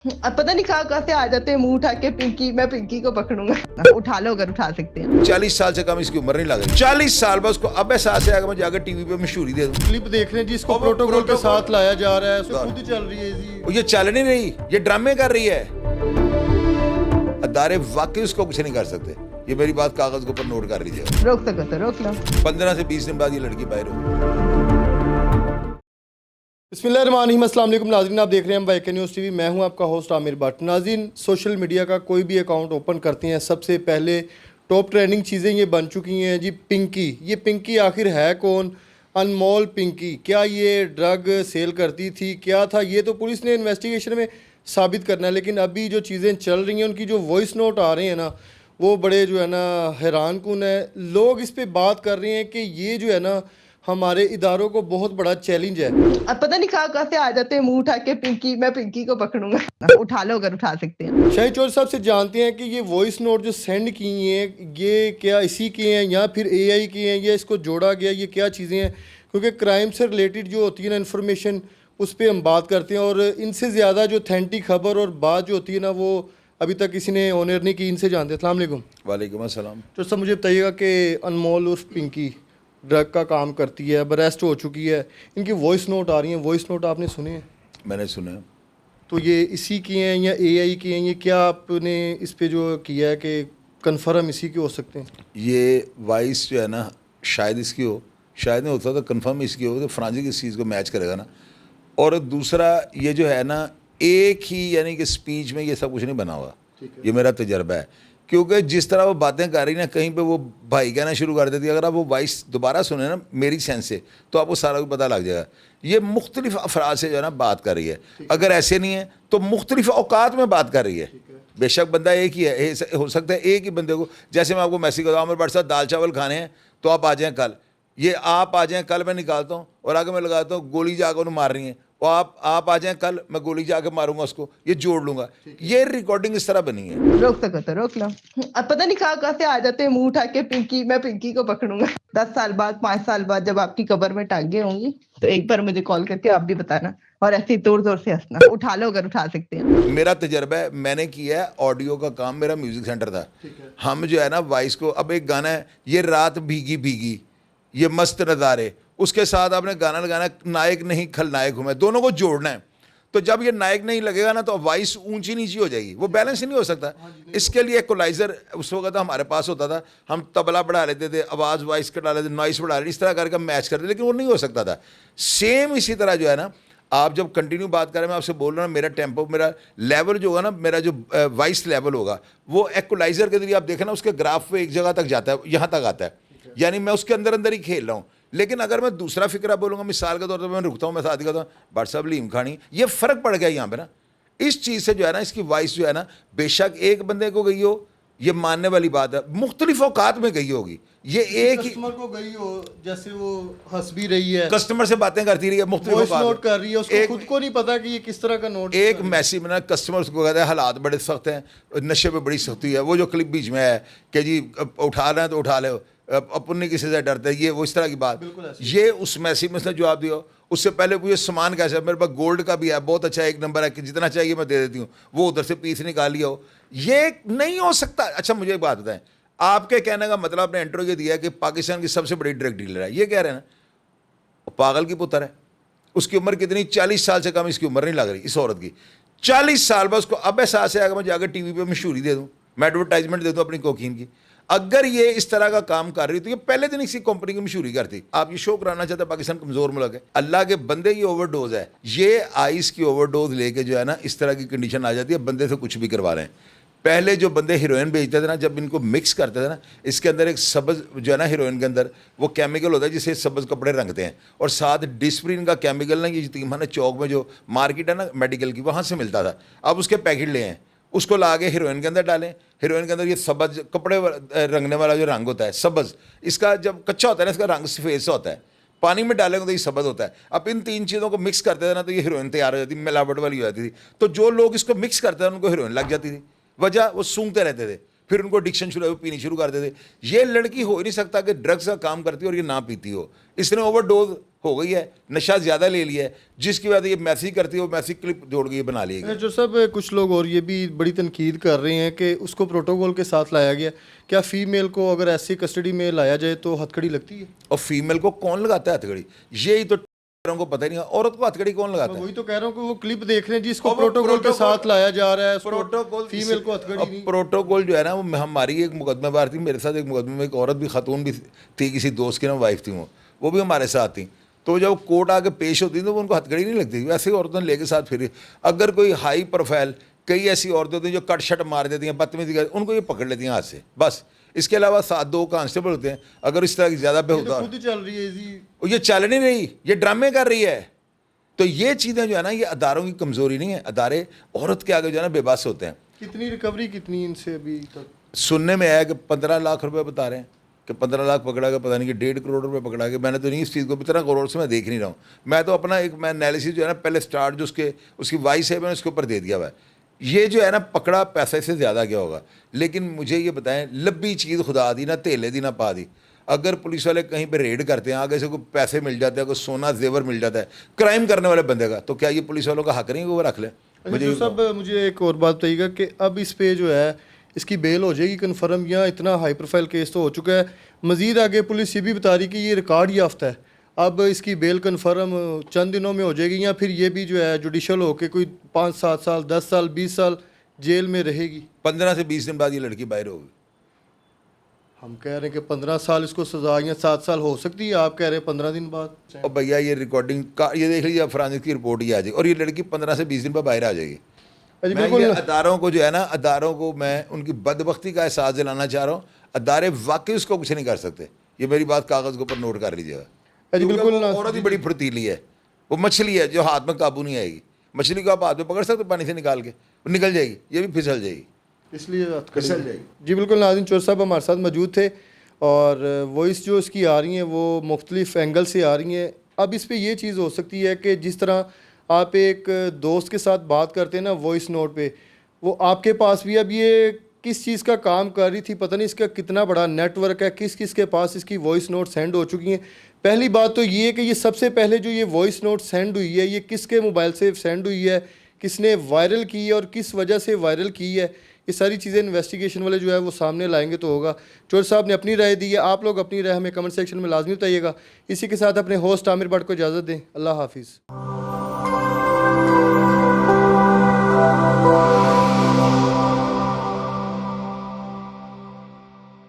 अब पता नहीं कहाँ से आ जाते हैं मुंह उठा के पिंकी, मैं पिंकी को पकड़ूंगा। उठा लो अगर उठा सकते हैं। 40 साल से कम इसकी उम्र नहीं लग रही। 40 साल बाद उसको अब एहसास है मैं जाकर टीवी पे मशहूरी दे दूं। क्लिप देख रहे हैं जिसको प्रोटोकॉल के साथ लाया जा रहा है, उसको खुद चल रही है जी। ये चल नहीं रही, ये ड्रामे कर रही है। अदारे वाकई उसको कुछ नहीं कर सकते। ये मेरी बात कागज के ऊपर नोट कर लीजिए। रोक सको तो रोक लो। 15 से 20 दिन बाद ये लड़की बाहर होगी। बिस्मिल्लाहिर्रहमानिर्रहीम, अस्सलाम वालेकुम नाज़रीन, आप देख रहे हैं वाईके न्यूज़ टीवी। मैं हूं आपका होस्ट आमिर भट्ट। नाज़रीन, सोशल मीडिया का कोई भी अकाउंट ओपन करते हैं, सबसे पहले टॉप ट्रेंडिंग चीज़ें ये बन चुकी हैं जी। पिंकी, ये पिंकी आखिर है कौन? अनमोल पिंकी, क्या ये ड्रग सेल करती थी, क्या था? ये तो पुलिस ने इन्वेस्टिगेशन में साबित करना है, लेकिन अभी जो चीज़ें चल रही हैं, उनकी जो वॉइस नोट आ रहे हैं ना, वो बड़े जो है ना हैरान कुन है। लोग इस पे बात कर रहे हैं कि ये जो है ना हमारे इदारों को बहुत बड़ा चैलेंज है। अब पता नहीं कहाँ से आ जाते हैं मुंह उठा के पिंकी, मैं पिंकी को पकड़ूंगा। उठा लो अगर उठा सकते हैं। शाहिद चौधरी साहब से जानते हैं कि ये वॉइस नोट जो सेंड की हैं, ये क्या इसी के हैं या फिर एआई की हैं, या इसको जोड़ा गया, ये क्या चीज़ें हैं? क्योंकि क्राइम से रिलेटेड जो होती है ना इन्फॉर्मेशन, उस पर हम बात करते हैं, और इनसे ज़्यादा जो ऑथेंटिक खबर और बात जो होती है ना, वो अभी तक किसी ने ऑनर नहीं की। इनसे जानते हैं। अस्सलाम वालेकुम। वालेकुम अस्सलाम। तो सब मुझे बताइएगा कि अनमोल उर्फ पिंकी ड्रग का काम करती है, अब अरेस्ट हो चुकी है, इनकी वॉइस नोट आ रही हैं, वॉइस नोट आपने सुने हैं? मैंने सुना। तो ये इसी की हैं या एआई की हैं? ये क्या आपने इस पे जो किया है कि कन्फर्म इसी के हो सकते हैं? ये वॉइस जो है ना, शायद इसकी हो, शायद नहीं होता तो कंफर्म इसकी हो, तो फ्रांसिक इस चीज़ को मैच करेगा ना। और दूसरा ये जो है ना, एक ही यानी कि स्पीच में ये सब कुछ नहीं बना हुआ। ये मेरा तजर्बा है, क्योंकि जिस तरह वो बातें कर रही ना, कहीं पे वो भाई कहना शुरू कर देती है। अगर आप वो वॉइस दोबारा सुने ना मेरी सेंस से, तो आपको सारा कुछ पता लग जाएगा। ये मुख्तलिफ अफराद से जो है ना बात कर रही है। अगर ऐसे नहीं है तो मुख्तलिफ औकात में बात कर रही है। बेशक बंदा एक ही है, हो सकता है एक ही बंदे को, जैसे मैं आपको मैसेज करता हूँ आमिर भट्ट साहब दाल चावल खाने हैं तो आप आ जाएँ कल। ये आप आ जाएँ कल मैं निकालता हूँ और आगे मैं लगाता हूँ गोली जाकर उन्हें मार रही हैं, और आप आ जाएं कल, मैं गोली जाके मारूंगा उसको, ये जोड़ लूंगा। ये रिकॉर्डिंग इस तरह बनी है। रोक सको तो रोक लो। अब पता नहीं कहाँ से आ जाते हैं मुंह उठा के पिंकी, मैं पिंकी को पकड़ूंगा। 10 साल बाद, 5 साल बाद जब आपकी कब्र में टांगे होंगी, तो एक बार मुझे कॉल करके आप भी बताना, और ऐसे ही जोर जोर से हंसना। उठा लो अगर उठा सकते हैं। मेरा तजर्बा है, मैंने किया है ऑडियो का काम, मेरा म्यूजिक सेंटर था। हम जो है ना वॉइस को, अब एक गाना है ये रात भीगी भीगी, ये मस्त नज़ारे, उसके साथ आपने गाना लगाना नायक नहीं खलनायक हूँ मैं, दोनों को जोड़ना है। तो जब ये नायक नहीं लगेगा ना, तो वॉइस ऊंची नीची हो जाएगी, वो बैलेंस ही नहीं हो सकता। इसके लिए इक्वलाइजर उस वक्त हमारे पास होता था, हम तबला बढ़ा लेते थे, आवाज़ वॉइस का डाले थे, नॉइस बढ़ा लेते, इस तरह करके मैच करते, लेकिन वो नहीं हो सकता था। सेम इसी तरह जो है ना, आप जब कंटिन्यू बात करें, मैं आपसे बोल रहा हूँ, मेरा टेम्पो, मेरा लेवल जो होगा ना, मेरा जो वॉइस लेवल होगा, वो इक्वलाइजर के जरिए आप देखें ना, उसके ग्राफ पे एक जगह तक जाता है, यहाँ तक आता है, यानी मैं उसके अंदर अंदर ही खेल रहा हूँ। लेकिन अगर मैं दूसरा फिक्रा बोलूँगा, मिसाल के तौर पर मैं रुकता हूँ, मैं साथ ही कहता हूँ भट्ट साहब लीम खानी, ये फ़र्क पड़ गया यहाँ पे ना। इस चीज़ से जो है ना, इसकी वॉइस जो है ना, बेशक एक बंदे को गई हो, ये मानने वाली बात है, मुख्तलिफ औकात में गई होगी। ये एक ही कस्टमर को गई हो, जैसे वो हंस भी रही है, कस्टमर से बातें करती रही है, मुख्तलिफ वॉइस औकात नोट कर रही है, उसको खुद को नहीं पता कि ये किस तरह का नोट। एक मैसेज में ना कस्टमर को कहता है हालात बड़े सख्त हैं, नशे पे बड़ी सख्ती है। वो जो क्लिप बीच में है कि जी उठा रहे हैं तो उठा ले, अपन नहीं किसी से डरते, ये वो इस तरह की बात, ये उस मैसेज में उसने जवाब दिया। उससे पहले पूछे सामान कैसा है, मेरे पास गोल्ड का भी है, बहुत अच्छा, एक नंबर है, कि जितना चाहिए मैं दे देती हूँ। वो उधर से पीस निकाल लिया हो, ये नहीं हो सकता। अच्छा मुझे एक बात बताएं, आपके कहने का मतलब आपने इंटरव्यू ये दिया कि पाकिस्तान की सबसे बड़ी ड्रग डीलर है, ये कह रहे हैं ना, पागल की पुत्र है। उसकी उम्र कितनी? 40 साल से कम इसकी उम्र नहीं लग रही इस औरत की। 40 साल बाद उसको अब एहसास है, मैं जाकर टीवी पे मशहूरी दे दूं, मैं एडवर्टाइजमेंट दे दूं अपनी कोकीन की। अगर ये इस तरह का काम कर रही तो ये पहले दिन इसी कंपनी की मशहूरी करती। आप ये शो कराना चाहते हैं पाकिस्तान कमजोर मुल्क है, अल्लाह के बंदे की ओवरडोज है। ये आइस की ओवरडोज लेके जो है ना, इस तरह की कंडीशन आ जाती है, बंदे से कुछ भी करवा रहे हैं। पहले जो बंदे हीरोइन बेचते थे ना, जब इनको मिक्स करते थे ना, इसके अंदर एक सब्ज जो है ना, हीरोइन के अंदर वो केमिकल होता है जिससे सब्ज कपड़े रंगते हैं, और साथ डिस्प्रिन का केमिकल ना, ये यतीमखाना चौक में जो मार्केट है ना मेडिकल की, वहाँ से मिलता था। अब उसके पैकेट ले हैं, उसको ला के हीरोइन के अंदर डालें। हीरोइन के अंदर ये सब्ज कपड़े रंगने वाला जो रंग होता है सब्ज, इसका जब कच्चा होता है ना, इसका रंग सफ़ेद सा होता है, पानी में डालेंगे तो ये सब्ज होता है। अब इन तीन चीज़ों को मिक्स करते थे ना, तो ये हीरोइन तैयार हो जाती, मिलावट वाली हो जाती थी। तो जो लोग इसको मिक्स करते थे उनको हीरोइन लग जाती थी। वजह वो सूंघते रहते थे, پھر ان کو ایڈکشن شروع پینی شروع کر دیتے. یہ لڑکی ہو ہی نہیں سکتا کہ ڈرگس کا کام کرتی اور یہ نہ پیتی ہو. اس نے اوور ڈوز ہو گئی ہے, نشہ زیادہ لے لیا ہے, جس کی وجہ سے یہ میسیج کرتی ہے, وہ میسیج کلپ جوڑ کے یہ بنا لی ہے. جو سب کچھ لوگ اور یہ بھی بڑی تنقید کر رہے ہیں کہ اس کو پروٹوکول کے ساتھ لایا گیا, کیا فیمیل کو اگر ایسی کسٹڈی میں لایا جائے تو ہتھ کڑی لگتی ہے؟ اور فیمیل کو کون لگاتا ہے ہتھ کڑی؟ یہی تو کو پتہ ہی نہیں. عورت کو ہتھ کڑی کون لگاتا ہے؟ وہی تو کہہ رہا ہوں کہ وہ کلپ دیکھ رہے ہیں جس کو پروٹوکول کے ساتھ لایا جا رہا ہے, پروٹوکول فیمیل کو ہتھ کڑی نہیں. پروٹوکول جو ہے نا, وہ ہماری ایک مقدمہ بار تھی, میرے ساتھ ایک مقدمے میں ایک عورت بھی, خاتون بھی تھی, کسی دوست کی نا وائف تھی, وہ بھی ہمارے ساتھ تھیں. تو جب کورٹ آ کے پیش ہوتی تو وہ ان کو ہتھ کڑی نہیں لگتی. ویسے عورتیں لے کے ساتھ پھر اگر کوئی ہائی پروفائل, کئی ایسی عورتیں ہوتی ہیں جو کٹ شٹ مار دیتی ہیں, بدتمیزی کرتی ہیں, ان کو یہ پکڑ لیتی ہیں ہاتھ سے بس. اس کے علاوہ 2 کانسٹیبل ہوتے ہیں. اگر اس طرح کی زیادہ بے ہوتا خود چل رہی ہے جی, یہ چل نہیں رہی, یہ ڈرامے کر رہی ہے. تو یہ چیزیں جو ہے نا, یہ اداروں کی کمزوری نہیں ہے. ادارے عورت کے آگے جو ہے نا بے بس ہوتے ہیں. کتنی ریکوری کتنی ان سے ابھی تک سننے میں آیا کہ 15 لاکھ روپے بتا رہے ہیں کہ 15 لاکھ پکڑا گیا, پتہ نہیں کہ 1.5 کروڑ روپے پکڑا گیا. میں نے تو نہیں اس چیز کو 15 کروڑ سے میں دیکھ نہیں رہا ہوں. میں تو اپنا ایک میں انالیسس جو ہے نا پہلے سٹارٹ جو اس کی وائس ہے, میں نے اس کے اوپر دے دیا ہوا ہے. یہ جو ہے نا پکڑا پیسے سے زیادہ کیا ہوگا. لیکن مجھے یہ بتائیں, لبی چیز خدا دی نہ تھیلے دی نہ پا دی. اگر پولیس والے کہیں پہ ریڈ کرتے ہیں, آگے سے کوئی پیسے مل جاتے ہیں, کوئی سونا زیور مل جاتا ہے کرائم کرنے والے بندے کا, تو کیا یہ پولیس والوں کا حق نہیں وہ رکھ لیں؟ مجھے ایک اور بات بتائیے گا کہ اب اس پہ جو ہے اس کی بیل ہو جائے گی کنفرم, یا اتنا ہائی پروفائل کیس تو ہو چکا ہے, مزید آگے پولیس یہ بھی بتا رہی کہ یہ ریکارڈ یافتہ ہے, اب اس کی بیل کنفرم چند دنوں میں ہو جائے گی, یا پھر یہ بھی جو ہے جوڈیشل ہو کے کوئی 5-7 سال 10 سال 20 سال جیل میں رہے گی؟ 15 سے 20 دن بعد یہ لڑکی باہر ہوگی. ہم کہہ رہے ہیں کہ 15 سال اس کو سزا, یا 7 سال ہو سکتی ہے, آپ کہہ رہے ہیں 15 دن بعد. اور بھیا یہ ریکارڈنگ کا یہ دیکھ لیجیے, فرانسس کی رپورٹ ہی آ جائے گی, اور یہ لڑکی 15 سے 20 دن بعد باہر آ جائے گی. میں یہ اداروں کو جو ہے نا, اداروں کو میں ان کی بدبختی کا احساس دلانا چاہ رہا ہوں. ادارے واقعی اس کو کچھ نہیں کر سکتے. یہ میری بات کاغذ کے اوپر نوٹ کر لیجیے گا. بالکل عورت ہی بڑی پھرتیلی ہے, وہ مچھلی ہے جو ہاتھ میں قابو نہیں آئے گی. مچھلی کو آپ ہاتھ میں پکڑ سکتے پانی سے نکال کے, وہ نکل جائے گی, یہ بھی پھسل جائے گی, اس لیے پھسل جائے گی. جی بالکل. ناظرین, چور صاحب ہمارے ساتھ موجود تھے, اور وائس جو اس کی آ رہی ہیں وہ مختلف اینگل سے آ رہی ہیں. اب اس پہ یہ چیز ہو سکتی ہے کہ جس طرح آپ ایک دوست کے ساتھ بات کرتے ہیں نا وائس نوٹ پہ, وہ آپ کے پاس بھی اب یہ کس چیز کا کام کر رہی تھی, پتہ نہیں اس کا کتنا بڑا نیٹ ورک ہے, کس کس کے پاس اس کی وائس نوٹ سینڈ ہو چکی ہیں. پہلی بات تو یہ ہے کہ یہ سب سے پہلے جو یہ وائس نوٹ سینڈ ہوئی ہے, یہ کس کے موبائل سے سینڈ ہوئی ہے, کس نے وائرل کی ہے اور کس وجہ سے وائرل کی ہے. یہ ساری چیزیں انویسٹیگیشن والے جو ہے وہ سامنے لائیں گے تو ہوگا. چور صاحب نے اپنی رائے دی ہے, آپ لوگ اپنی رائے ہمیں کمنٹ سیکشن میں لازمی بتائیے گا. اسی کے ساتھ اپنے ہوسٹ عامر بٹ کو اجازت دیں. اللہ حافظ.